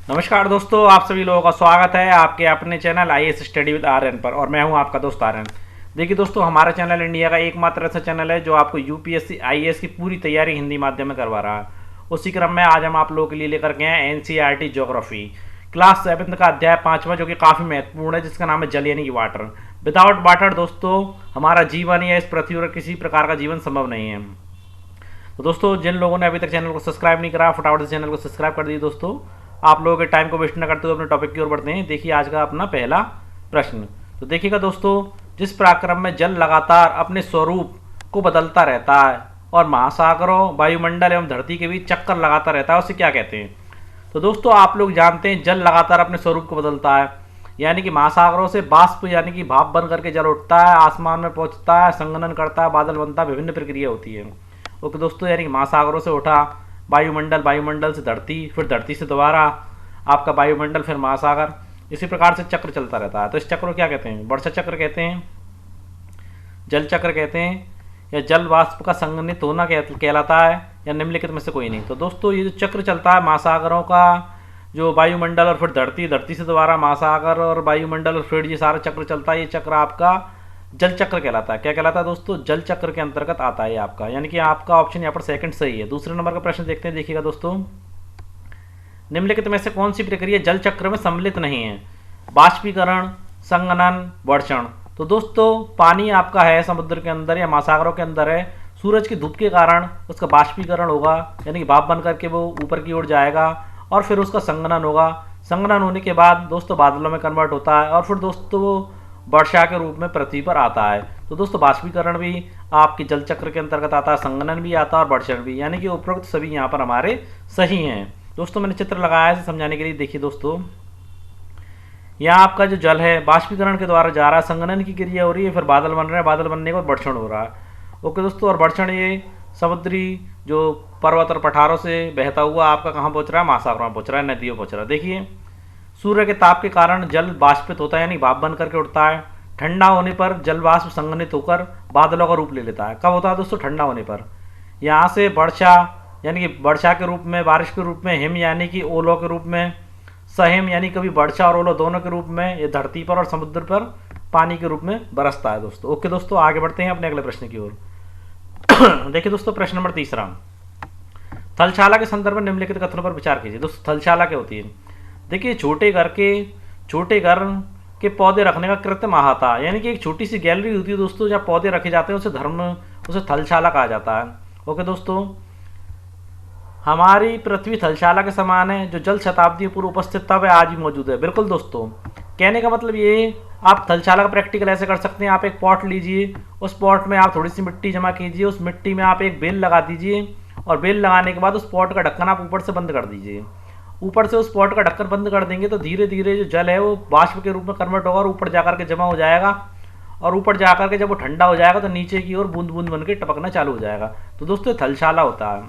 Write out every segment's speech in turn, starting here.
नमस्कार दोस्तों, आप सभी लोगों का स्वागत है आपके अपने channel IAS study with Aryan पर। और मैं हूं आपका दोस्त आर्यन। देखिए दोस्तों, हमारा चैनल इंडिया का एकमात्र ऐसा चैनल है जो आपको यूपीएससी आईएएस की पूरी तैयारी हिंदी माध्यम में करवा रहा है। उसी क्रम में आज हम आप लोगों के लिए लेकर के हैं एनसीईआरटी ज्योग्राफी क्लास 7 का अध्याय 5वां, जो कि काफ़ी महत्वपूर्ण है, जिसका नाम है जल यानी कि वाटर। विदाउट वाटर दोस्तों हमारा जीवन या इस पृथ्वी पर किसी प्रकार का जीवन संभव नहीं है। तो दोस्तों, जिन लोगों ने अभी तक चैनल को सब्सक्राइब नहीं करा, फटाफट से चैनल को सब्सक्राइब कर दीजिए। दोस्तों, आप लोगों के टाइम को वेस्ट न करते हुए अपने टॉपिक की ओर बढ़ते हैं। देखिए आज का अपना पहला प्रश्न। तो देखिएगा दोस्तों, जिस पराक्रम में जल लगातार अपने स्वरूप को बदलता रहता है और महासागरों, वायुमंडल एवं धरती के बीच चक्कर लगाता रहता है, उसे क्या कहते हैं? तो दोस्तों, आप लोग जानते हैं जल लगातार अपने स्वरूप को बदलता है, यानी कि महासागरों से वाष्प यानी कि भाप बन करके जल उठता है, आसमान में पहुंचता है, संघनन करता है, बादल बनता है, विभिन्न प्रक्रिया होती है। ओके दोस्तों, यानी कि महासागरों से उठा वायुमंडल, वायुमंडल से धरती, फिर धरती से दोबारा आपका वायुमंडल, फिर महासागर, इसी प्रकार से चक्र चलता रहता है। तो इस चक्र को क्या कहते हैं? वर्षा चक्र कहते हैं, जल चक्र कहते हैं, या जल वाष्प का संघनित होना कहलाता है, या निम्नलिखित में से कोई नहीं। तो दोस्तों, ये जो चक्र चलता है महासागरों का, जो वायुमंडल और फिर धरती, धरती से दोबारा महासागर और वायुमंडल और फिर ये सारा चक्र चलता है, ये चक्र आपका जल चक्र कहलाता है। क्या कहलाता है दोस्तों? जल चक्र के अंतर्गत आता है आपका, यानी कि आपका ऑप्शन यहाँ पर सेकंड सही है। दूसरे नंबर का प्रश्न देखते हैं। देखिएगा दोस्तों, निम्नलिखित में से कौन सी प्रक्रिया जल चक्र में सम्मिलित नहीं है? बाष्पीकरण, संघनन, वर्षण। तो दोस्तों, पानी आपका है समुद्र के अंदर या महासागरों के अंदर है, सूरज की धूप के कारण उसका बाष्पीकरण होगा, यानी कि भाप बन करके वो ऊपर की ओर जाएगा, और फिर उसका संघनन होगा। संघनन होने के बाद दोस्तों बादलों में कन्वर्ट होता है, और फिर दोस्तों वो वर्षा के रूप में पृथ्वी पर आता है। तो दोस्तों, बाष्पीकरण भी आपके जल चक्र के अंतर्गत आता है, संघनन भी आता है और वर्षण भी, यानी कि उपरोक्त सभी यहाँ पर हमारे सही हैं। दोस्तों, मैंने चित्र लगाया है समझाने के लिए। देखिए दोस्तों, यहाँ आपका जो जल है बाष्पीकरण के द्वारा जा रहा है, संघनन की क्रिया हो रही है, फिर बादल बन रहे हैं, बादल बनने के बाद वर्षण हो रहा है। ओके दोस्तों, और वर्षण ये समुद्री जो पर्वत और पठारों से बहता हुआ आपका कहाँ पहुँच रहा है? महासागरों में पहुँच रहा है, नदियों पहुँच रहा है। देखिए, सूर्य के ताप के कारण जल बाष्पित होता है, यानी भाप बन करके उठता है। ठंडा होने पर जल वाष्प संघनित होकर बादलों का रूप ले लेता है। कब होता है दोस्तों? ठंडा होने पर। यहाँ से वर्षा यानी कि वर्षा के रूप में, बारिश के रूप में, हिम यानी कि ओलों के रूप में, सहिम यानी कभी वर्षा और ओलो दोनों के रूप में ये धरती पर और समुद्र पर पानी के रूप में बरसता है दोस्तों। ओके दोस्तों, आगे बढ़ते हैं अपने अगले प्रश्न की ओर। देखिए दोस्तों, प्रश्न नंबर 3। थलशाला के संदर्भ में निम्नलिखित कथनों पर विचार कीजिए। दोस्तों, थलशाला क्या होती है? देखिए, छोटे घर के पौधे रखने का कृत्रिम अहाता, यानी कि एक छोटी सी गैलरी होती है दोस्तों, जहाँ पौधे रखे जाते हैं, उसे थलशाला कहा जाता है। ओके दोस्तों, हमारी पृथ्वी थलशाला के समान है, जो जल शताब्दी पूर्व उपस्थित था वह आज भी मौजूद है। बिल्कुल दोस्तों, कहने का मतलब ये, आप थलशाला का प्रैक्टिकल ऐसे कर सकते हैं। आप एक पॉट लीजिए, उस पॉट में आप थोड़ी सी मिट्टी जमा कीजिए, उस मिट्टी में आप एक बेल लगा दीजिए, और बेल लगाने के बाद उस पॉट का ढक्कन आप ऊपर से बंद कर दीजिए। ऊपर से उस पॉट का ढक्कन बंद कर देंगे तो धीरे धीरे जो जल है वो वाष्प के रूप में कन्वर्ट होगा और ऊपर जाकर के जमा हो जाएगा, और ऊपर जाकर के जब वो ठंडा हो जाएगा तो नीचे की ओर बूंद बूंद बन के टपकना चालू हो जाएगा। तो दोस्तों, थलशाला होता है।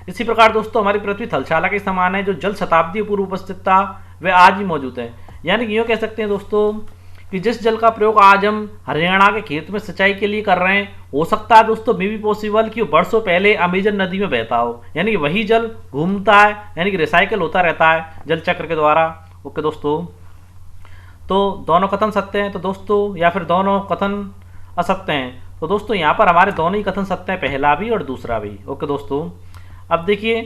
इसी प्रकार दोस्तों, हमारी पृथ्वी थलशाला के समान है, जो जल शताब्दी पूर्व उपस्थित था वह आज भी मौजूद है। यानी कि यूँ कह सकते हैं दोस्तों कि जिस जल का प्रयोग आज हम हरियाणा के खेत में सिंचाई के लिए कर रहे हैं, हो सकता है दोस्तों मे भी पॉसिबल कि वर्षों पहले अमेजन नदी में बहता हो, यानी कि वही जल घूमता है, यानी कि रिसाइकल होता रहता है जल चक्र के द्वारा। ओके दोस्तों, तो दोनों कथन सत्य हैं तो दोस्तों, या फिर दोनों कथन असत्य हैं? तो दोस्तों, यहाँ पर हमारे दोनों ही कथन सत्य हैं, पहला भी और दूसरा भी। ओके दोस्तों, अब देखिए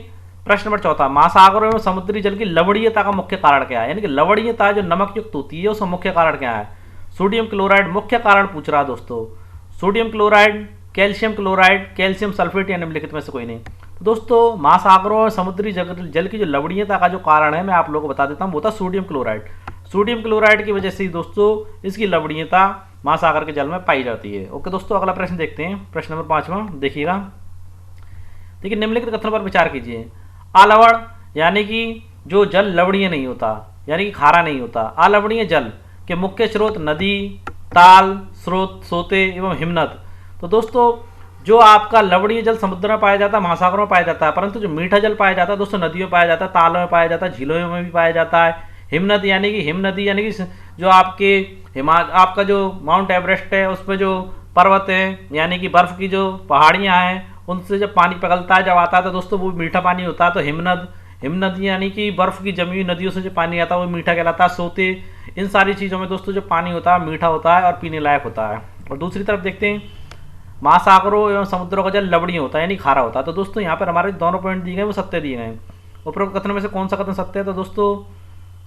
प्रश्न नंबर 4। महासागरों में समुद्री जल की लवणीयता का मुख्य कारण क्या है? यानी कि लवणीयता जो नमक युक्त होती है उसका मुख्य कारण क्या है? सोडियम क्लोराइड मुख्य कारण पूछ रहा है दोस्तों। Sodium chloride, calcium chloride, calcium sulphate, या निम्नलिखित में से कोई नहीं। तो दोस्तों, महासागरों और समुद्री जल की जो लवणीयता का जो कारण है मैं आप लोगों को बता देता हूँ, वो था सोडियम क्लोराइड। सोडियम क्लोराइड की वजह से ही दोस्तों इसकी लवणीयता महासागर के जल में पाई जाती है। ओके दोस्तों, अगला प्रश्न देखते हैं। प्रश्न नंबर 5 देखिएगा। देखिए, निम्नलिखित कथनों पर विचार कीजिए। अलवण यानी कि जो जल लवणीय नहीं होता, यानी कि खारा नहीं होता। अलवणीय जल के मुख्य स्रोत नदी, ताल, स्रोत, सोते एवं हिमनद। तो दोस्तों, जो आपका लवणीय जल समुद्र में पाया जाता है, महासागरों में पाया जाता है, परंतु जो मीठा जल पाया जाता है दोस्तों नदियों में पाया जाता है, तालों में पाया जाता है, झीलों में भी पाया जाता है। हिमनद यानी कि जो आपके आपका जो माउंट एवरेस्ट है उस पर जो पर्वत है, यानी कि बर्फ की जो पहाड़ियाँ हैं, उनसे जब पानी पिघलता है, जब आता है तो दोस्तों वो मीठा पानी होता है। तो हिमनद हिम नदी यानी कि बर्फ़ की जमी हुई नदियों से जो पानी आता है वो मीठा कहलाता है। सोते, इन सारी चीज़ों में दोस्तों जो पानी होता है मीठा होता है और पीने लायक होता है। और दूसरी तरफ देखते हैं महासागरों एवं समुद्रों का जल लवणीय होता है यानी खारा होता है। तो दोस्तों यहाँ पर हमारे दोनों पॉइंट दिए गए वो सत्य दिए गए हैं। उपरोक्त कथन में से कौन सा कथन सत्य है? तो दोस्तों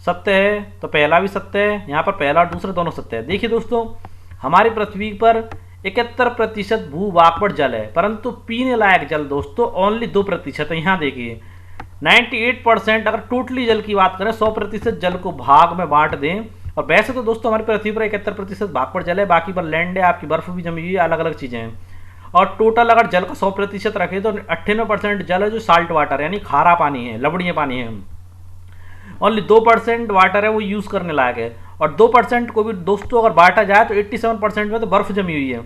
सत्य है, तो पहला भी सत्य है, यहाँ पर पहला और दूसरा दोनों सत्य है। देखिए दोस्तों, हमारी पृथ्वी पर 71% भू-वाष्प जल है, परंतु पीने लायक जल दोस्तों ओनली 2% है। यहाँ देखिए 98% अगर टोटली जल की बात करें, 100% जल को भाग में बांट दें, और वैसे तो दोस्तों हमारी पृथ्वी पर 71% भाग पर जल है, बाकी पर लैंड है, आपकी बर्फ भी जमी हुई है, अलग अलग चीज़ें हैं। और टोटल अगर जल का 100% रखें तो 98% जल है जो साल्ट वाटर यानी खारा पानी है, लवणीय पानी है। ओनली 2% वाटर है वो यूज़ करने लायक है, और 2% को भी दोस्तों अगर बांटा जाए तो 87% में तो बर्फ़ जमी हुई है,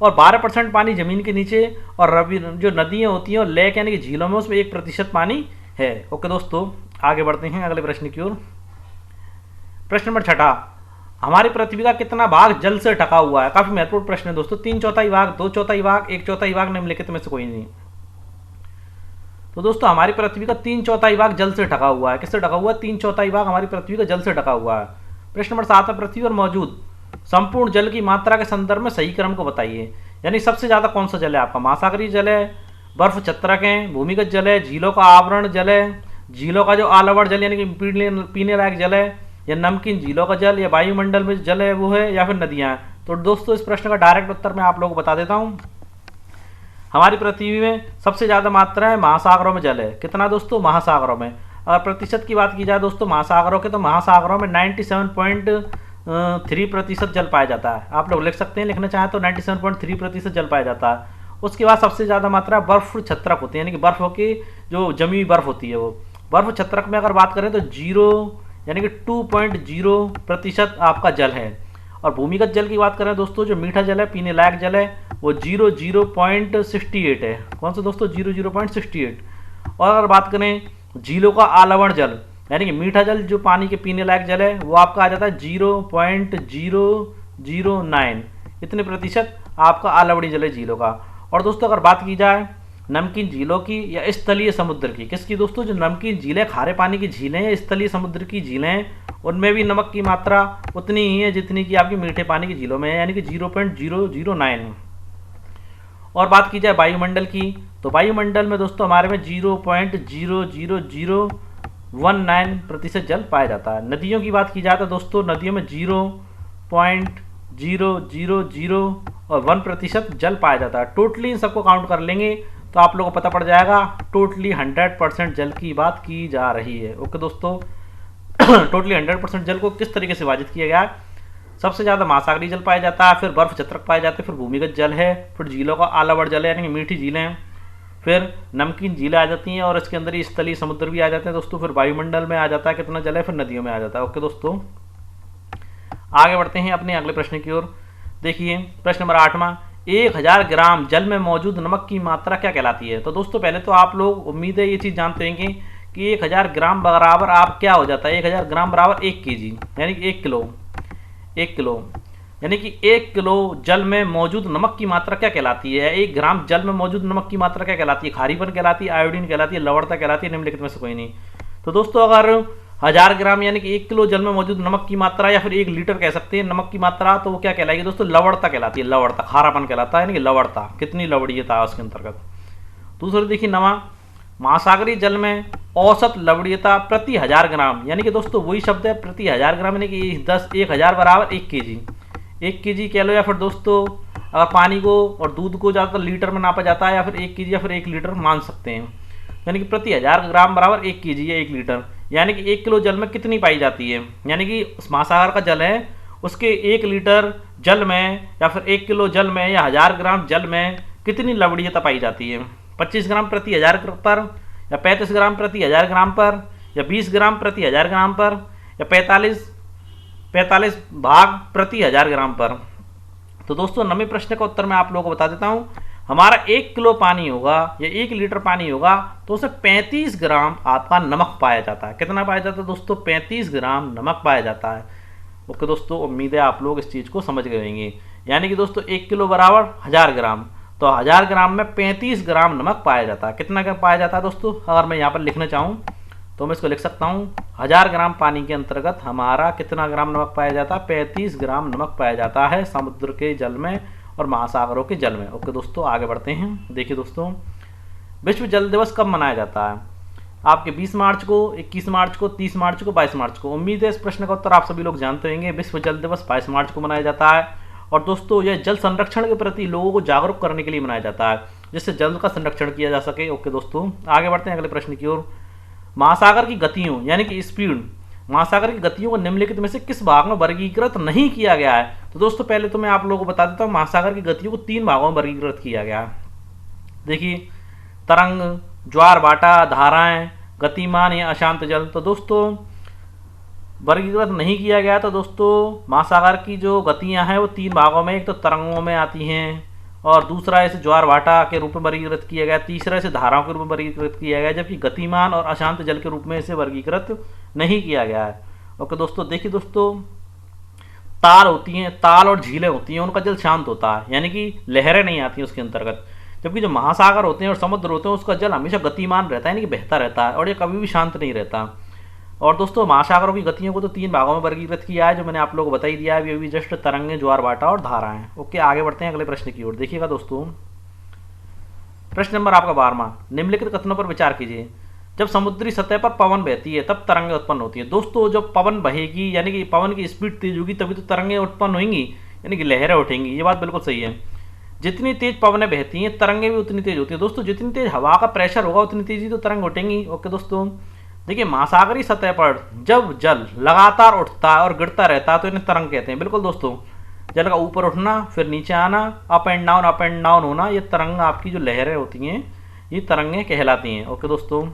और 12% पानी ज़मीन के नीचे, और रवि जो नदियाँ होती हैं और लेक यानी कि झीलों में उसमें 1% पानी है। ओके दोस्तों, आगे बढ़ते हैं अगले प्रश्न की ओर। प्रश्न नंबर 6, हमारी पृथ्वी का कितना भाग जल से ढका हुआ है? काफ़ी महत्वपूर्ण प्रश्न है दोस्तों। 3/4 भाग, 2/4 भाग, 1/4 भाग, निम्नलिखित में से कोई नहीं। तो दोस्तों हमारी पृथ्वी का 3/4 भाग जल से ढका हुआ है। किससे ढका हुआ है? 3/4 भाग हमारी पृथ्वी का जल से ढका हुआ है। प्रश्न नंबर 7 है, पृथ्वी पर मौजूद संपूर्ण जल की मात्रा के संदर्भ में सही क्रम को बताइए। यानी सबसे ज़्यादा कौन सा जल है आपका? महासागरीय जल है, बर्फ छत्रक है, भूमिगत जल है, झीलों का आवरण जल है, झीलों का जो आलवण जल यानी कि पीने लायक जल है, या नमकीन झीलों का जल, या वायुमंडल में जल है वो है, या फिर नदियाँ हैं। तो दोस्तों इस प्रश्न का डायरेक्ट उत्तर मैं आप लोगों को बता देता हूँ। हमारी पृथ्वी में सबसे ज़्यादा मात्रा है महासागरों में जल है। कितना दोस्तों? महासागरों में। अगर प्रतिशत की बात की जाए दोस्तों महासागरों के, तो महासागरों में 97.3% जल पाया जाता है। आप लोग लिख सकते हैं, लिखना चाहें तो 97.3% जल पाया जाता है। उसके बाद सबसे ज़्यादा मात्रा बर्फ छत्रक होती है, यानी कि बर्फ की जो जमी हुई बर्फ होती है वो। बर्फ छत्रक में अगर बात करें तो 0 यानी कि 2.0% आपका जल है। और भूमिगत जल की बात करें दोस्तों, जो मीठा जल है, पीने लायक जल है, वो 0.68 है। कौन सा दोस्तों? 0.68। और अगर बात करें झीलों का आलवण जल यानी कि मीठा जल जो पानी के पीने लायक जल है, वो आपका आ जाता है 0.009। इतने प्रतिशत आपका आलवणी जल है झीलों का। और दोस्तों अगर बात की जाए नमकीन झीलों की या स्थलीय समुद्र की, किसकी दोस्तों? जो नमकीन झीलें, खारे पानी की झीलें या स्थलीय समुद्र की झीलें हैं, उनमें भी नमक की मात्रा उतनी ही है जितनी कि आपकी मीठे पानी की झीलों में है, यानी कि 0.009। और बात की जाए वायुमंडल की, तो वायुमंडल में दोस्तों हमारे में 0.00019% जल पाया जाता है। नदियों की बात की जाए तो दोस्तों नदियों में 0.0001% जल पाया जाता है। टोटली इन सबको काउंट कर लेंगे तो आप लोगों को पता पड़ जाएगा टोटली 100% जल की बात की जा रही है। ओके दोस्तों, टोटली 100% जल को किस तरीके से विभाजित किया गया है? सबसे ज़्यादा महासागरीय जल पाया जाता है, फिर बर्फ छत्रक पाए जाते हैं, फिर भूमिगत जल है, फिर झीलों का आलावड़ जल है यानी कि मीठी झीलें हैं, फिर नमकीन झीलें आ जाती हैं, और इसके अंदर ही स्थलीय समुद्र भी आ जाते हैं दोस्तों। फिर वायुमंडल में आ जाता है कितना जल है, फिर नदियों में आ जाता है। ओके दोस्तों, आगे बढ़ते हैं अपने अगले प्रश्न की ओर। देखिए प्रश्न नंबर 8वां, 1000 ग्राम जल में मौजूद नमक की मात्रा क्या कहलाती है? तो दोस्तों पहले तो आप लोग उम्मीद है ये चीज़ जानते हैं कि 1000 ग्राम बराबर आप क्या हो जाता है? 1000 ग्राम बराबर 1 kg यानी कि 1 किलो। 1 किलो यानी कि 1 किलो जल में मौजूद नमक की मात्रा क्या कहलाती है? 1 ग्राम जल में मौजूद नमक की मात्रा क्या कहलाती है? खारीपन कहलाती है, आयोडीन कहलाती है, लवणता कहलाती है, निम्नलिखित में से कोई नहीं। तो दोस्तों अगर 1000 ग्राम यानी कि 1 किलो जल में मौजूद नमक की मात्रा, या फिर 1 लीटर कह सकते हैं नमक की मात्रा, तो वो क्या कहलाएगी दोस्तों? लवणता कहलाती है। लवणता, खारापन कहलाता है यानी कि लवणता, कितनी लवणीयता है उसके अंतर्गत। दूसरा देखिए नवा, महासागरीय जल में औसत लवणीयता प्रति 1000 ग्राम, यानी कि दोस्तों वही शब्द है प्रति 1000 ग्राम, यानी कि 1000 बराबर 1 kg। 1 kg कह लो, या फिर दोस्तों अगर पानी को और दूध को ज़्यादातर लीटर में नापा जाता है, या फिर 1 kg या फिर 1 लीटर मान सकते हैं। यानी कि प्रति 1000 ग्राम बराबर 1 kg या 1 लीटर, यानी कि 1 किलो जल में कितनी पाई जाती है? यानी कि महासागर का जल है, उसके 1 लीटर जल में या फिर 1 किलो जल में या 1000 ग्राम जल में कितनी लवणीयता पाई जाती है? 25 ग्राम प्रति 1000 पर, या 35 ग्राम प्रति 1000 ग्राम पर, या 20 ग्राम प्रति 1000 ग्राम पर, या 45 भाग प्रति 1000 ग्राम पर। तो दोस्तों 9वें प्रश्न का उत्तर मैं आप लोगों को बता देता हूँ। हमारा 1 किलो पानी होगा या 1 लीटर पानी होगा तो उसमें 35 ग्राम आपका नमक पाया जाता है। कितना पाया जाता है दोस्तों? 35 ग्राम नमक पाया जाता है। ओके दोस्तों, उम्मीद है आप लोग इस चीज़ को समझ गए होंगे। यानी कि दोस्तों 1 किलो बराबर 1000 ग्राम, तो 1000 ग्राम में 35 ग्राम नमक पाया जाता है। कितना पाया जाता है दोस्तों? अगर मैं यहाँ पर लिखना चाहूँ तो मैं इसको लिख सकता हूँ 1000 ग्राम पानी के अंतर्गत हमारा कितना ग्राम नमक पाया जाता है, 35 ग्राम नमक पाया जाता है समुद्र के जल में और महासागरों के जल में। ओके दोस्तों, आगे बढ़ते हैं। देखिए दोस्तों, विश्व जल दिवस कब मनाया जाता है? आपके 20 मार्च को, 21 मार्च को, 30 मार्च को, 22 मार्च को। उम्मीद है इस प्रश्न का उत्तर आप सभी लोग जानते होंगे। विश्व जल दिवस 22 मार्च को मनाया जाता है। और दोस्तों, यह जल संरक्षण के प्रति लोगों को जागरूक करने के लिए मनाया जाता है, जिससे जल का संरक्षण किया जा सके। ओके दोस्तों, आगे बढ़ते हैं अगले प्रश्न की ओर। महासागर की गतियों यानी कि स्पीड, महासागर की गतियों को निम्नलिखित में से किस भाग में वर्गीकृत नहीं किया गया है? तो दोस्तों, पहले तो मैं आप लोगों को बता देता हूँ, महासागर की गतियों को 3 भागों में वर्गीकृत किया गया है। देखिए, तरंग, ज्वार भाटा, धाराएं, गतिमान या अशांत जल। तो दोस्तों, वर्गीकृत नहीं किया गया। तो दोस्तों, महासागर की जो गतियां हैं वो 3 भागों में, एक तो तरंगों में आती हैं, और दूसरा इसे ज्वार भाटा के रूप में वर्गीकृत किया गया, तीसरा इसे धाराओं के रूप में वर्गीकृत किया गया, जबकि गतिमान और अशांत जल के रूप में इसे वर्गीकृत नहीं किया गया है। ओके दोस्तों, देखिए दोस्तों, ताल होती हैं, ताल और झीलें होती हैं, उनका जल शांत होता है, यानी कि लहरें नहीं आती हैं उसके अंतर्गत। जबकि जो महासागर होते हैं और समुद्र होते हैं उसका जल हमेशा गतिमान रहता है, यानी कि बहता रहता है, और ये कभी भी शांत नहीं रहता। और दोस्तों, महासागरों की गतियों को तो 3 भागों में वर्गीकृत किया है, जो मैंने आप लोगों को बता ही दिया है अभी जस्ट, तरंगे, ज्वार भाटा और धाराएं। ओके, आगे बढ़ते हैं अगले प्रश्न की ओर। देखिएगा दोस्तों, प्रश्न नंबर आपका 12वां, निम्नलिखित कथनों पर विचार कीजिए। जब समुद्री सतह पर पवन बहती है तब तरंगें उत्पन्न होती है। दोस्तों, जब पवन बहेगी यानी कि पवन की स्पीड तेज होगी तभी तो तरंगें उत्पन्न होंगी, यानी कि लहरें उठेंगी। ये बात बिल्कुल सही है। जितनी तेज पवनें बहती हैं तरंगें भी उतनी तेज होती है। दोस्तों, जितनी तेज हवा का प्रेशर होगा उतनी तेजी तो तरंग उठेंगी। ओके दोस्तों, देखिए, महासागरीय सतह पर जब जल लगातार उठता है और गिरता रहता है तो इन्हें तरंग कहते हैं। बिल्कुल दोस्तों, जल का ऊपर उठना फिर नीचे आना, अप एंड डाउन होना, ये तरंग आपकी जो लहरें होती हैं ये तरंगें कहलाती हैं। ओके दोस्तों,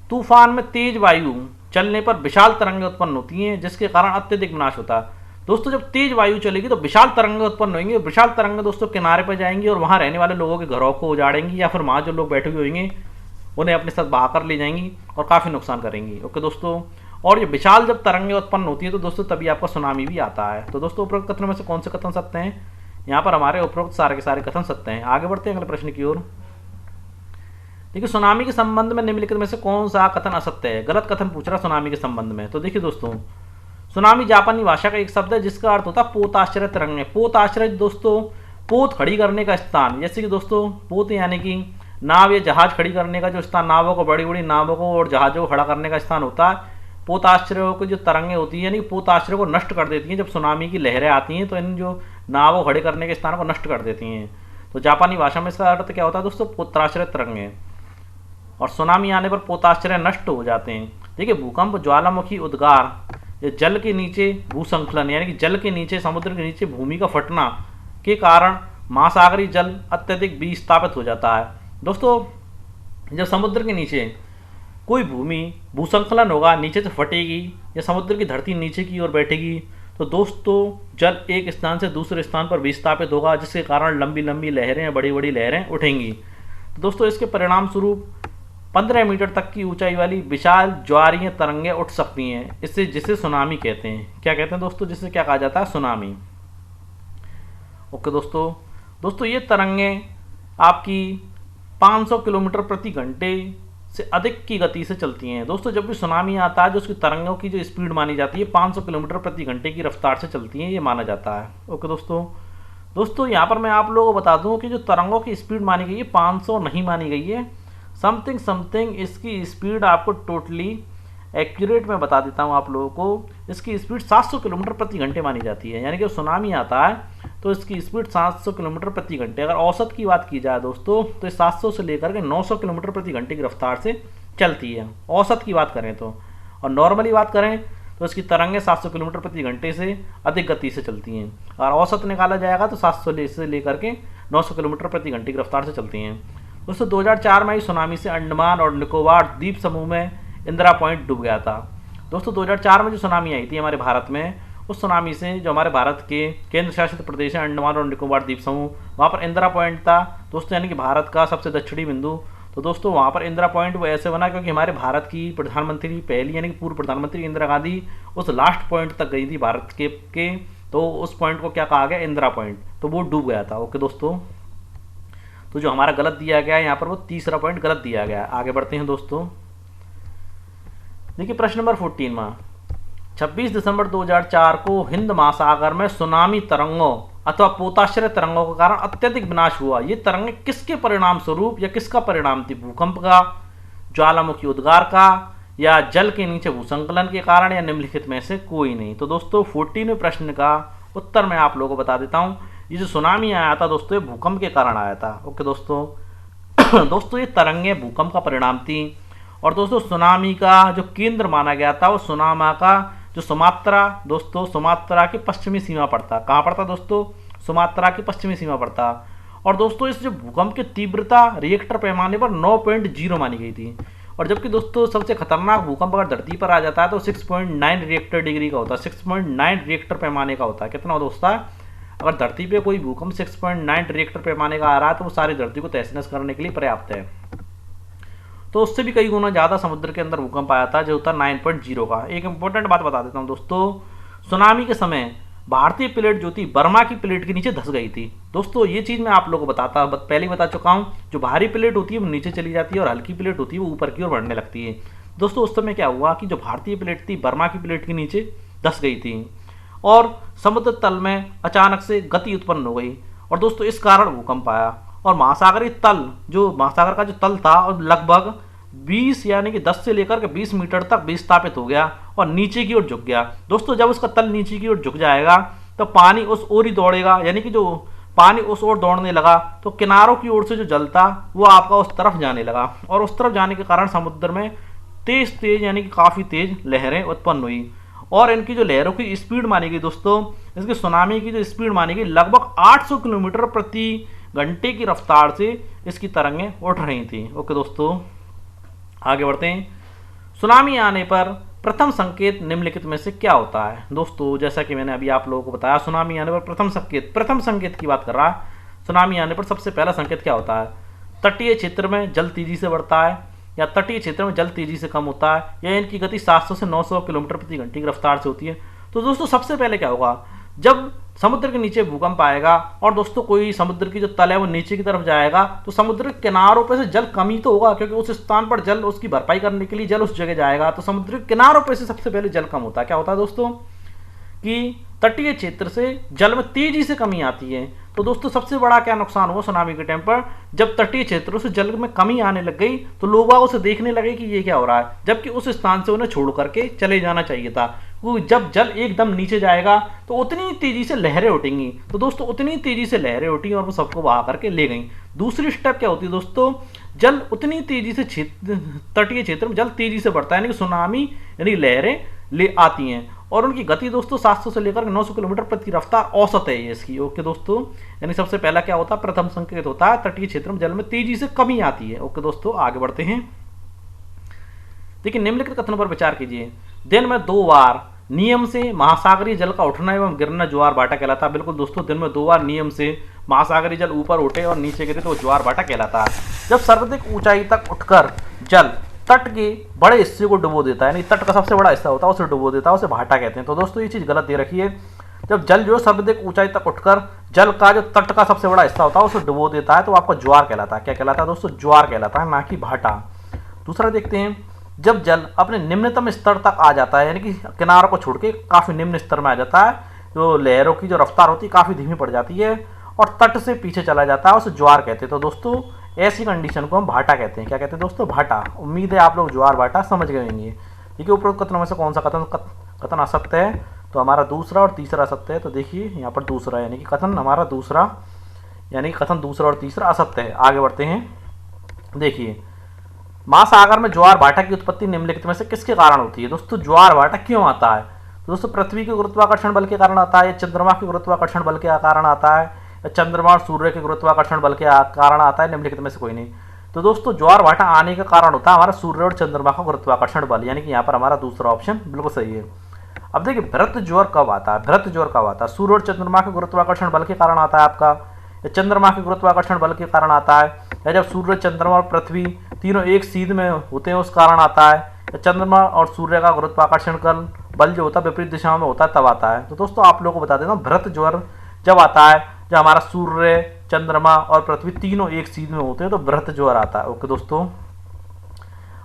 तूफान में तेज वायु चलने पर विशाल तरंगें उत्पन्न होती हैं, जिसके कारण अत्यधिक विनाश होता है। दोस्तों, जब तेज वायु चलेगी तो विशाल तरंगें उत्पन्न होंगी। विशाल तरंगें दोस्तों किनारे पर जाएंगी और वहां रहने वाले लोगों के घरों को उजाड़ेंगी, या फिर वहां जो लोग बैठे हुए होंगे उन्हें अपने साथ बहाकर ले जाएंगी और काफ़ी नुकसान करेंगी। ओके दोस्तों, और ये विशाल जब तरंगें उत्पन्न होती है तो दोस्तों तभी आपका सुनामी भी आता है। तो दोस्तों, उपरोक्त कथनों में से कौन से कथन सत्य हैं? यहाँ पर हमारे उपरोक्त सारे के सारे कथन सत्य हैं। आगे बढ़ते हैं अगले प्रश्न की ओर। देखिए, सुनामी के संबंध में निम्नलिखित में से कौन सा कथन असत्य है? गलत कथन पूछ रहा सुनामी के संबंध में। तो देखिए दोस्तों, सुनामी जापानी भाषा का एक शब्द है जिसका अर्थ होता है पोताश्रय तरंगें। पोताश्रय दोस्तों, पोत खड़ी करने का स्थान, जैसे कि दोस्तों पोत यानी कि नाव या जहाज खड़ी करने का जो स्थान, नावों को, बड़ी बड़ी नावों को और जहाजों को खड़ा करने का स्थान होता है। पोताश्रयों की जो तरंगें होती हैं यानी पोताश्रय को नष्ट कर देती हैं। जब सुनामी की लहरें आती हैं तो इन जो नावों खड़े करने के स्थान को नष्ट कर देती हैं। तो जापानी भाषा में इसका अर्थ क्या होता है दोस्तों? पोताश्रय तरंगें। और सुनामी आने पर पोताश्रय नष्ट हो जाते हैं। देखिए, भूकंप, ज्वालामुखी उद्गार, ये जल के नीचे भूसंकलन यानी कि जल के नीचे, समुद्र के नीचे भूमि का फटना के कारण महासागरीय जल अत्यधिक विस्थापित हो जाता है। दोस्तों, जब समुद्र के नीचे कोई भूमि भूसंकलन होगा, नीचे से फटेगी या समुद्र की धरती नीचे की ओर बैठेगी, तो दोस्तों जल एक स्थान से दूसरे स्थान पर विस्थापित होगा, जिसके कारण लंबी लंबी लहरें, बड़ी बड़ी लहरें उठेंगी। तो दोस्तों, इसके परिणाम स्वरूप 15 मीटर तक की ऊंचाई वाली विशाल ज्वारीय तरंगें उठ सकती हैं, इससे जिसे सुनामी कहते हैं। क्या कहते हैं दोस्तों? जिसे क्या कहा जाता है? सुनामी। ओके दोस्तों, ये तरंगें आपकी 500 किलोमीटर प्रति घंटे से अधिक की गति से चलती हैं। दोस्तों, जब भी सुनामी आता है जो उसकी तरंगों की जो स्पीड मानी जाती है 500 किलोमीटर प्रति घंटे की रफ्तार से चलती हैं, ये माना जाता है। ओके दोस्तों, यहाँ पर मैं आप लोगों को बता दूँ कि जो तरंगों की स्पीड मानी गई है 500 नहीं मानी गई है, समथिंग इसकी स्पीड आपको टोटली एक्यूरेट में बता देता हूँ आप लोगों को। इसकी स्पीड 700 किलोमीटर प्रति घंटे मानी जाती है, यानी कि सुनामी आता है तो इसकी स्पीड 700 किलोमीटर प्रति घंटे। अगर औसत की बात की जाए दोस्तों तो 700 से लेकर के 900 किलोमीटर प्रति घंटे की रफ्तार से चलती है, औसत की बात करें तो। और नॉर्मली बात करें तो इसकी तरंगें 700 किलोमीटर प्रति घंटे से अधिक गति से चलती हैं। अगर औसत निकाला जाएगा तो 700 से लेकर के 900 किलोमीटर प्रति घंटे की रफ्तार से चलती हैं। दोस्तों, 2004 में आई सुनामी से अंडमान और निकोबार द्वीप समूह में इंदिरा पॉइंट डूब गया था। दोस्तों, 2004 में जो सुनामी आई थी हमारे भारत में, उस सुनामी से जो हमारे भारत के केंद्र शासित प्रदेश है अंडमान और निकोबार द्वीप समूह, वहाँ पर इंदिरा पॉइंट था दोस्तों, यानी कि भारत का सबसे दक्षिणी बिंदु। तो दोस्तों, वहाँ पर इंदिरा पॉइंट वो ऐसे बना क्योंकि हमारे भारत की प्रधानमंत्री पहली यानी कि पूर्व प्रधानमंत्री इंदिरा गांधी उस लास्ट पॉइंट तक गई थी भारत के तो उस पॉइंट को क्या कहा गया? इंदिरा पॉइंट। तो वो डूब गया था। ओके दोस्तों, तो जो हमारा गलत दिया गया है यहाँ पर वो तीसरा पॉइंट गलत दिया गया है। आगे बढ़ते हैं दोस्तों। देखिए प्रश्न नंबर 14 में 26 दिसंबर 2004 को हिंद महासागर में सुनामी तरंगों अथवा पोताश्रय तरंगों के कारण अत्यधिक विनाश हुआ। ये तरंगें किसके परिणाम स्वरूप या किसका परिणाम थी? भूकंप का, ज्वालामुखी उद्गार का, या जल के नीचे भूसंकलन के कारण, या निम्नलिखित में से कोई नहीं। तो दोस्तों 14वें प्रश्न का उत्तर मैं आप लोगों को बता देता हूँ। ये जो सुनामी आया था दोस्तों, ये भूकंप के कारण आया था। ओके दोस्तों दोस्तों ये तरंगें भूकंप का परिणाम थी। और दोस्तों सुनामी का जो केंद्र माना गया था वो सुनामा का जो सुमात्रा, दोस्तों सुमात्रा की पश्चिमी सीमा पर था। कहाँ पर था दोस्तों? सुमात्रा की पश्चिमी सीमा पर था। और दोस्तों इस जो भूकंप की तीव्रता रिएक्टर पैमाने पर 9.0 मानी गई थी। और जबकि दोस्तों सबसे खतरनाक भूकंप अगर धरती पर आ जाता है तो 6.9 रिएक्टर डिग्री का होता है, 6.9 रिएक्टर पैमाने का होता है। कितना दोस्तों? अगर धरती पे कोई भूकंप 6.9 रिएक्टर पैमाने का आ रहा है तो वो सारी धरती को तहस नहस करने के लिए पर्याप्त है। तो उससे भी कई गुना ज़्यादा समुद्र के अंदर भूकंप आया था जो था 9.0 का। एक इंपॉर्टेंट बात बता देता हूँ दोस्तों, सुनामी के समय भारतीय प्लेट जो थी बर्मा की प्लेट के नीचे धंस गई थी। दोस्तों ये चीज़ मैं आप लोगों को पहले ही बता चुका हूँ। जो भारी प्लेट होती है वो नीचे चली जाती है और हल्की प्लेट होती है वो ऊपर की ओर बढ़ने लगती है। दोस्तों उस समय क्या हुआ कि जो भारतीय प्लेट थी बर्मा की प्लेट के नीचे धंस गई थी और समुद्र तल में अचानक से गति उत्पन्न हो गई और दोस्तों इस कारण भूकंप आया। और महासागरीय तल, जो महासागर का जो तल था और लगभग 20 यानी कि 10 से लेकर के 20 मीटर तक विस्थापित हो गया और नीचे की ओर झुक गया। दोस्तों जब उसका तल नीचे की ओर झुक जाएगा तो पानी उस ओर ही दौड़ेगा, यानी कि जो पानी उस ओर दौड़ने लगा तो किनारों की ओर से जो जल था वो आपका उस तरफ जाने लगा और उस तरफ जाने के कारण समुद्र में तेज यानी कि काफ़ी तेज लहरें उत्पन्न हुई। और इनकी जो लहरों की स्पीड मानी गई दोस्तों, इसकी सुनामी की जो स्पीड मानी गई लगभग 800 किलोमीटर प्रति घंटे की रफ्तार से इसकी तरंगें उठ रही थी। ओके दोस्तों आगे बढ़ते हैं। सुनामी आने पर प्रथम संकेत निम्नलिखित में से क्या होता है? दोस्तों जैसा कि मैंने अभी आप लोगों को बताया, सुनामी आने पर प्रथम संकेत की बात कर रहा है। सुनामी आने पर सबसे पहला संकेत क्या होता है? तटीय क्षेत्र में जल तेजी से बढ़ता है या तटीय क्षेत्र में जल तेजी से कम होता है या इनकी गति 700 से 900 किलोमीटर प्रति घंटे की रफ्तार से होती है। तो दोस्तों सबसे पहले क्या होगा, जब समुद्र के नीचे भूकंप आएगा और दोस्तों कोई समुद्र की जो तल है वो नीचे की तरफ जाएगा तो समुद्र के किनारों पर से जल कम ही तो होगा, क्योंकि उस स्थान पर जल उसकी भरपाई करने के लिए जल उस जगह जाएगा। तो समुद्र के किनारों पर से सबसे पहले जल कम होता है। क्या होता है दोस्तों कि तटीय क्षेत्र से जल में तेजी से कमी आती है। तो दोस्तों सबसे बड़ा क्या नुकसान हुआ सुनामी के टाइम पर, जब तटीय क्षेत्रों से जल में कमी आने लग गई तो लोग उसे देखने लगे कि ये क्या हो रहा है, जबकि उस स्थान से उन्हें छोड़ करके चले जाना चाहिए था। क्योंकि जब जल एकदम नीचे जाएगा तो उतनी तेजी से लहरें उठेंगी। तो दोस्तों उतनी तेजी से लहरें उठी और वो सबको बहा करके ले गई। दूसरी स्टेप क्या होती है दोस्तों, जल उतनी तेजी से तटीय क्षेत्र में जल तेजी से बढ़ता है, यानी कि सुनामी यानी लहरें ले आती हैं और उनकी गति दोस्तों 700 से लेकर 900 किलोमीटर प्रति रफ्तार औसत है ये इसकी। ओके दोस्तों, यानी सबसे पहला क्या होता है, प्रथम संकेत होता है तटीय क्षेत्र में जल में तेजी से कमी आती है। ओके दोस्तों आगे बढ़ते हैं। देखिए निम्नलिखित कथनों पर विचार कीजिए। दिन में 2 बार नियम से महासागरीय जल का उठना एवं गिरना ज्वार भाटा कहलाता है। बिल्कुल दोस्तों, दिन में 2 बार नियम से महासागरीय जल ऊपर उठे और नीचे गिरे तो ज्वार भाटा कहलाता है। जब सर्वाधिक ऊंचाई तक उठकर जल तट के बड़े हिस्से को डुबो देता है, यानी तट का सबसे बड़ा हिस्सा होता है उसे डुबो देता है, उसे भाटा कहते हैं। तो दोस्तों ये चीज गलत दे रखी है। जब जल जो सर्वाधिक ऊंचाई तक उठकर जल का जो तट का सबसे बड़ा हिस्सा होता है उसे डुबो देता है तो आपका ज्वार कहलाता है। क्या कहलाता है दोस्तों? ज्वार कहलाता है, ना कि भाटा। दूसरा देखते हैं, जब जल अपने निम्नतम स्तर तक आ जाता है, यानी कि किनारों को छोड़ के काफी निम्न स्तर में आ जाता है, तो लहरों की जो रफ्तार होती है काफी धीमी पड़ जाती है और तट से पीछे चला जाता है, उसे ज्वार कहते हैं। तो दोस्तों ऐसी कंडीशन को हम भाटा कहते हैं। क्या कहते हैं दोस्तों? भाटा। उम्मीद है आप लोग ज्वार भाटा समझ गए होंगे। देखिए उपरोक्त कथनों में से कौन सा कथन असत्य है? तो हमारा दूसरा और तीसरा असत्य है। तो देखिए यहाँ पर दूसरा, यानी कि कथन हमारा दूसरा, यानी कथन दूसरा और तीसरा असत्य है। आगे बढ़ते हैं। देखिए महासागर में ज्वार भाटा की उत्पत्ति निम्नलिखित में से किसके कारण होती है? दोस्तों ज्वार भाटा क्यों आता है? तो दोस्तों पृथ्वी के गुरुत्वाकर्षण बल के कारण आता है, या चंद्रमा के गुरुत्वाकर्षण बल के कारण आता है, या चंद्रमा और सूर्य के गुरुत्वाकर्षण बल के कारण आता है? निम्नलिखित में से कोई नहीं। तो दोस्तों ज्वार भाटा आने का कारण होता है हमारा सूर्य और चंद्रमा का गुरुत्वाकर्षण बल, यानी कि यहाँ पर हमारा दूसरा ऑप्शन बिल्कुल सही है। अब देखिए भरत ज्वार कब आता है? भरत ज्वार कब आता है? सूर्य और चंद्रमा के गुरुत्वाकर्षण बल के कारण आता है आपका, या चंद्रमा के गुरुत्वाकर्षण बल के कारण आता है, या जब सूर्य चंद्रमा और पृथ्वी तीनों एक सीध में होते हैं उस कारण आता है, या चंद्रमा और सूर्य का गुरुत्वाकर्षण बल जो होता है विपरीत दिशाओं में होता है तब आता है। तो दोस्तों आप लोगों को बता देता हूँ, भरत ज्वार जब आता है जब हमारा सूर्य चंद्रमा और पृथ्वी तीनों एक सीध में होते हैं तो भरत ज्वार आता है। ओके दोस्तों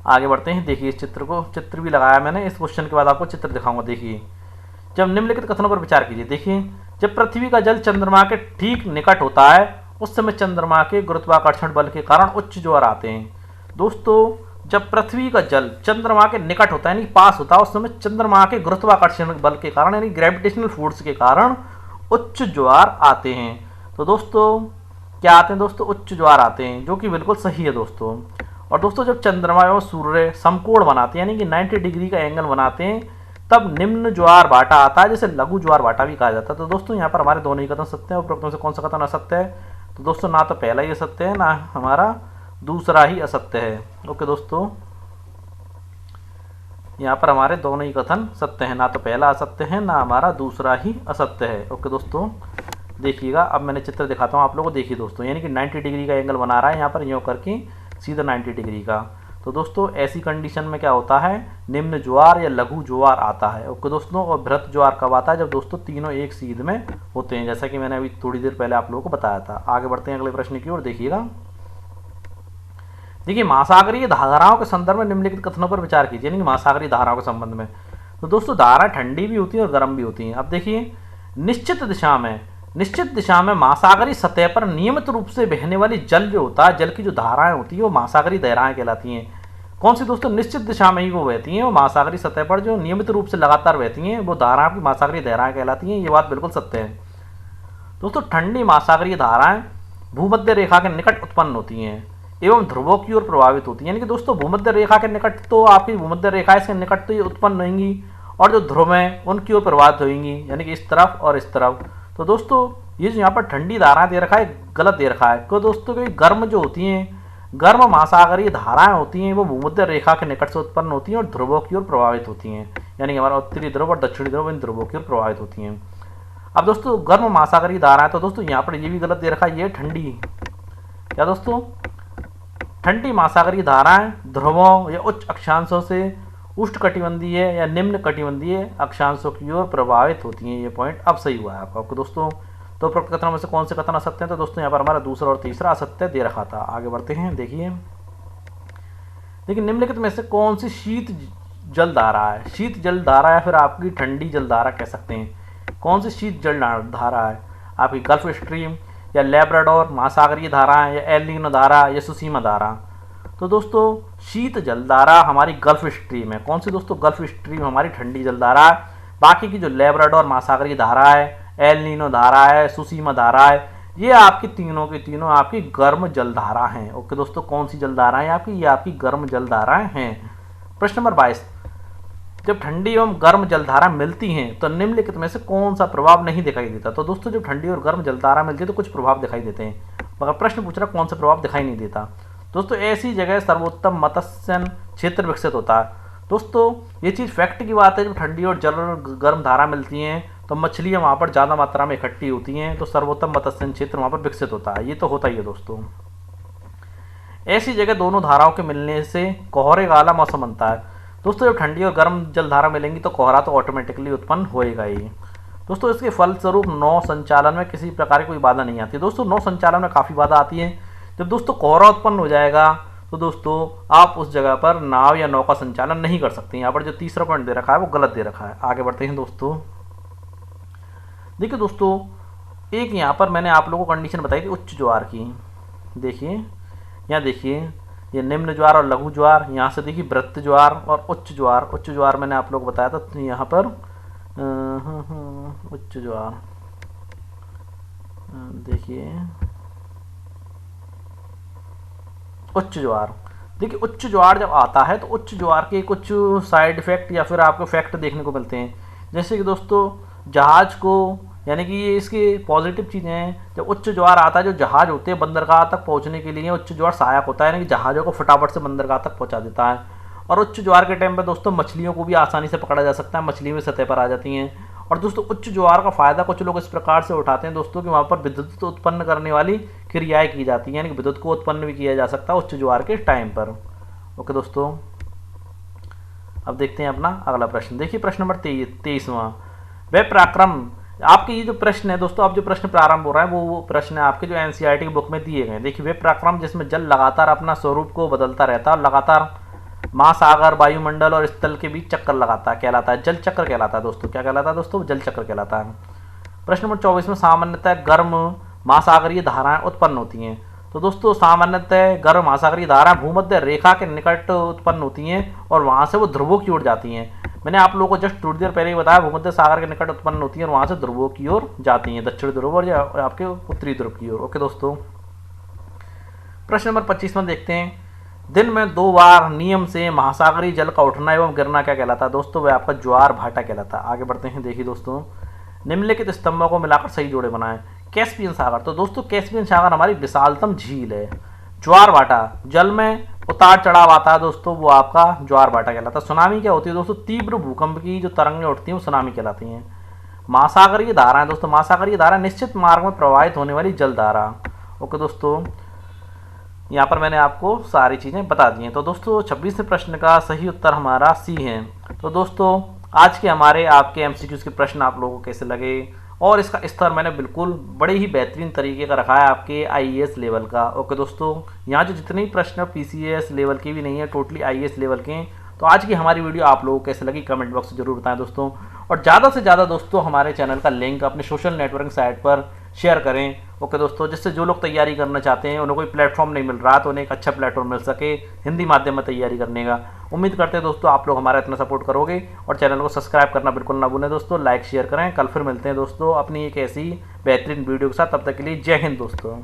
आगे बढ़ते हैं। देखिए इस चित्र को, चित्र भी लगाया मैंने, इस क्वेश्चन के बाद आपको चित्र दिखाऊंगा। देखिए जब निम्नलिखित कथनों पर विचार कीजिए। देखिए जब पृथ्वी का जल चंद्रमा के ठीक निकट होता है उस समय चंद्रमा के गुरुत्वाकर्षण बल के कारण उच्च ज्वार आते हैं। दोस्तों जब पृथ्वी का जल चंद्रमा के निकट होता है यानी पास होता है उस समय चंद्रमा के गुरुत्वाकर्षण बल के कारण यानी ग्रेविटेशनल फोर्स के कारण उच्च ज्वार आते हैं। तो दोस्तों क्या आते हैं दोस्तों? उच्च ज्वार आते हैं, जो कि बिल्कुल सही है दोस्तों। और दोस्तों जब चंद्रमा एवं सूर्य समकोण बनाते हैं यानी कि 90 डिग्री का एंगल बनाते हैं तब निम्न ज्वार भाटा आता है, जिसे लघु ज्वार भाटा भी कहा जाता है। तो दोस्तों यहाँ पर हमारे दोनों ही कथन सत्य है। उपरोक्त में से कौन सा कथन असत्य है? तो दोस्तों ना तो पहला ही असत्य है ना हमारा दूसरा ही असत्य है। ओके दोस्तों, यहाँ पर हमारे दोनों ही कथन सत्य है, ना तो पहला असत्य है ना हमारा दूसरा ही असत्य है। ओके दोस्तों देखिएगा, अब मैंने चित्र दिखाता हूँ आप लोगों को। देखिए दोस्तों यानी कि 90 डिग्री का एंगल बना रहा है यहाँ पर यूँ करके सीधा 90 डिग्री का। तो दोस्तों ऐसी कंडीशन में क्या होता है? निम्न ज्वार या लघु ज्वार आता है। ओके दोस्तों, और बृहत ज्वार कब आता है? जब दोस्तों तीनों एक सीध में होते हैं, जैसा कि मैंने अभी थोड़ी देर पहले आप लोगों को बताया था। आगे बढ़ते हैं अगले प्रश्न की ओर। देखिएगा देखिए महासागरीय धाराओं के संदर्भ में निम्नलिखित कथनों पर विचार कीजिए, यानी महासागरीय धाराओं के संबंध में। तो दोस्तों धारा ठंडी भी होती है और गर्म भी होती हैं। अब देखिए निश्चित दिशा में महासागरीय सतह पर नियमित रूप से बहने वाली जल जो होता है, जल की जो धाराएं होती है वो महासागरीय धाराएं कहलाती हैं। कौन सी दोस्तों? निश्चित दिशा में ही वो बहती हैं, वो महासागरीय सतह पर जो नियमित रूप से लगातार बहती हैं वो धाराएं की महासागरीय धाराएं कहलाती हैं। ये बात बिल्कुल सत्य है दोस्तों। ठंडी महासागरीय धाराएं भूमध्य रेखा के निकट उत्पन्न होती हैं एवं ध्रुवों की ओर प्रभावित होती है। यानी कि दोस्तों भूमध्य रेखा के निकट तो आपकी भूमध्य रेखा इसके निकट तो ये उत्पन्न होंगी और जो ध्रुव हैं उनकी ओर प्रभावित होंगी, यानी कि इस तरफ और इस तरफ। तो दोस्तों ये जो यहाँ पर ठंडी धाराएं दे रखा है गलत दे रखा है। क्यों दोस्तों? क्योंकि गर्म जो होती हैं, गर्म महासागरीय धाराएं होती हैं वो भूमध्य रेखा के निकट से उत्पन्न होती हैं और ध्रुवों की ओर प्रभावित होती हैं, यानी कि हमारा उत्तरी ध्रुव और दक्षिणी ध्रुव इन ध्रुवों की ओर प्रभावित होती हैं। अब दोस्तों गर्म महासागरीय धाराएं, तो दोस्तों यहाँ पर ये भी गलत दे रखा है, ये ठंडी। क्या दोस्तों? ठंडी महासागरीय धाराएं ध्रुवों या उच्च अक्षांशों से उष्णकटिबंधीय या निम्न कटिबंधीय अक्षांशों की ओर प्रभावित होती हैं। ये पॉइंट अब सही हुआ है आपको दोस्तों। तो उपरोक्त कथनों में से कौन से कथन असत्य हैं? तो दोस्तों यहाँ पर हमारा दूसरा और तीसरा असत्य दे रखा था। आगे बढ़ते हैं। देखिए निम्नलिखित में से कौन सी शीत जल धारा है? शीत जल धारा या फिर आपकी ठंडी जल धारा कह सकते हैं। कौन सी शीत जल धारा है? आपकी गल्फ स्ट्रीम या लैब्राडोर महासागरीय धारा या एल नीनो धारा या सुसीमा धारा? तो दोस्तों शीत जलधारा हमारी गल्फ स्ट्रीम है। कौन सी दोस्तों? गल्फ स्ट्रीम हमारी ठंडी जलधारा है। बाकी की जो लैब्राडोर महासागरीय धारा है, एल नीनो धारा है, सुसीमा धारा है, ये आपकी तीनों की तीनों आपकी गर्म जलधारा हैं। ओके दोस्तों, कौन सी जलधाराएं आपकी? ये आपकी गर्म जलधाराएं हैं। प्रश्न नंबर 22, जब ठंडी एवं गर्म जलधारा मिलती हैं तो निम्नलिखित में से कौन सा प्रभाव नहीं दिखाई देता? तो दोस्तों जब ठंडी और गर्म जलधारा मिलती है तो कुछ प्रभाव दिखाई देते हैं, मगर प्रश्न पूछ रहा कौन सा प्रभाव दिखाई नहीं देता। दोस्तों ऐसी जगह सर्वोत्तम मत्स्य क्षेत्र विकसित होता है। दोस्तों ये चीज़ फैक्ट की बात है, जब ठंडी और जल और गर्म धारा मिलती हैं तो मछलियाँ वहाँ पर ज़्यादा मात्रा में इकट्ठी होती हैं, तो सर्वोत्तम मत्स्य क्षेत्र वहाँ पर विकसित होता है। ये तो होता ही है दोस्तों। ऐसी जगह दोनों धाराओं के मिलने से कोहरे वाला मौसम बनता है। दोस्तों जब ठंडी और गर्म जलधारा मिलेंगी तो कोहरा तो ऑटोमेटिकली उत्पन्न होएगा ही। दोस्तों इसके फलस्वरूप नौ संचालन में किसी प्रकार की कोई बाधा नहीं आती। दोस्तों नौ संचालन में काफ़ी बाधा आती है। जब दोस्तों कोहरा उत्पन्न हो जाएगा तो दोस्तों आप उस जगह पर नाव या नौका संचालन नहीं कर सकते। यहाँ पर जो तीसरा पॉइंट दे रखा है वो गलत दे रखा है। आगे बढ़ते हैं दोस्तों। देखिए दोस्तों एक यहाँ पर मैंने आप लोगों को कंडीशन बताई थी उच्च ज्वार की। देखिए यहाँ देखिए ये निम्न ज्वार और लघु ज्वार, यहाँ से देखिए वृत्त ज्वार और उच्च ज्वार। उच्च ज्वार मैंने आप लोगों को बताया था यहाँ पर उच्च ज्वार। देखिए उच्च ज्वार, देखिए उच्च ज्वार जब आता है तो उच्च ज्वार के कुछ साइड इफेक्ट या फिर आपको फैक्ट देखने को मिलते हैं। जैसे कि दोस्तों जहाज को, यानी कि ये इसकी पॉजिटिव चीज़ें हैं। जब उच्च ज्वार आता है जो जहाज होते हैं बंदरगाह तक पहुंचने के लिए उच्च ज्वार सहायक होता है, यानी कि जहाज़ों को फटाफट से बंदरगाह तक पहुंचा देता है। और उच्च ज्वार के टाइम पर दोस्तों मछलियों को भी आसानी से पकड़ा जा सकता है, मछली भी सतह पर आ जाती हैं। और दोस्तों उच्च ज्वार का फ़ायदा कुछ लोग इस प्रकार से उठाते हैं दोस्तों कि वहाँ पर विद्युत उत्पन्न करने वाली क्रियाएँ की जाती हैं, यानी कि विद्युत को उत्पन्न भी किया जा सकता है उच्च ज्वार के टाइम पर। ओके दोस्तों अब देखते हैं अपना अगला प्रश्न। देखिए प्रश्न नंबर 23वां, वह पराक्रम। आपके ये जो प्रश्न है दोस्तों, अब जो प्रश्न प्रारंभ हो रहा है वो प्रश्न है आपके जो एनसीईआरटी की बुक में दिए गए हैं। देखिए वे पराक्रम जिसमें जल लगातार अपना स्वरूप को बदलता रहता है और लगातार महासागर, वायुमंडल और स्थल के बीच चक्कर लगाता है कहलाता है जल चक्र कहलाता है दोस्तों। क्या कहलाता है दोस्तों? जल चक्र कहलाता है। प्रश्न नंबर 24 में सामान्यतः गर्म महासागरीय धाराएं उत्पन्न होती हैं। तो दोस्तों सामान्यतः गर्म महासागरीय धाराएं भूमध्य रेखा के निकट उत्पन्न होती हैं और वहां से वो ध्रुवों की ओर जाती हैं। मैंने आप लोगों को जस्ट थोड़ी देर पहले ही बताया, भूमध्य सागर के निकट उत्पन्न होती हैं और वहां से ध्रुवों की ओर जाती हैं, दक्षिण ध्रुव और आपके उत्तरी ध्रुव की ओर। ओके दोस्तों, प्रश्न नंबर 25 में देखते हैं, दिन में 2 बार नियम से महासागरीय जल का उठना एवं गिरना क्या कहलाता है? दोस्तों वह आपका ज्वार भाटा कहलाता है। आगे बढ़ते हैं, देखिए दोस्तों, निम्नलिखित स्तंभों को मिलाकर सही जोड़े बनाएं। कैस्पियन सागर, तो दोस्तों कैस्पियन सागर हमारी विशालतम झील है। ज्वार भाटा, जल में उतार चढ़ाव आता है दोस्तों, वो आपका ज्वार भाटा कहलाता है। सुनामी क्या होती है दोस्तों? तीव्र भूकंप की जो तरंगें उठती हैं वो सुनामी कहलाती हैं। महासागरीय धाराएं दोस्तों, महासागरीय धारा निश्चित मार्ग में प्रवाहित होने वाली जल धारा। ओके दोस्तों, यहाँ पर मैंने आपको सारी चीज़ें बता दी हैं। तो दोस्तों 26वें प्रश्न का सही उत्तर हमारा सी है। तो दोस्तों आज के हमारे आपके एमसीक्यूज़ के प्रश्न आप लोगों को कैसे लगे, और इसका स्तर मैंने बिल्कुल बड़े ही बेहतरीन तरीके का रखा है आपके आईएएस लेवल का। ओके दोस्तों, यहाँ जो जितने प्रश्न पीसीएस लेवल के भी नहीं है, टोटली आईएएस लेवल के हैं। तो आज की हमारी वीडियो आप लोगों को कैसे लगी कमेंट बॉक्स में जरूर बताएं दोस्तों, और ज़्यादा से ज़्यादा दोस्तों हमारे चैनल का लिंक अपने सोशल नेटवर्किंग साइट पर शेयर करें। ओके दोस्तों, जिससे जो लोग तैयारी करना चाहते हैं उन्हें कोई प्लेटफॉर्म नहीं मिल रहा, तो उन्हें एक अच्छा प्लेटफॉर्म मिल सके हिंदी माध्यम में तैयारी करने का। उम्मीद करते हैं दोस्तों आप लोग हमारा इतना सपोर्ट करोगे, और चैनल को सब्सक्राइब करना बिल्कुल ना भूलें दोस्तों, लाइक शेयर करें। कल फिर मिलते हैं दोस्तों अपनी एक ऐसी बेहतरीन वीडियो के साथ, तब तक के लिए जय हिंद दोस्तों।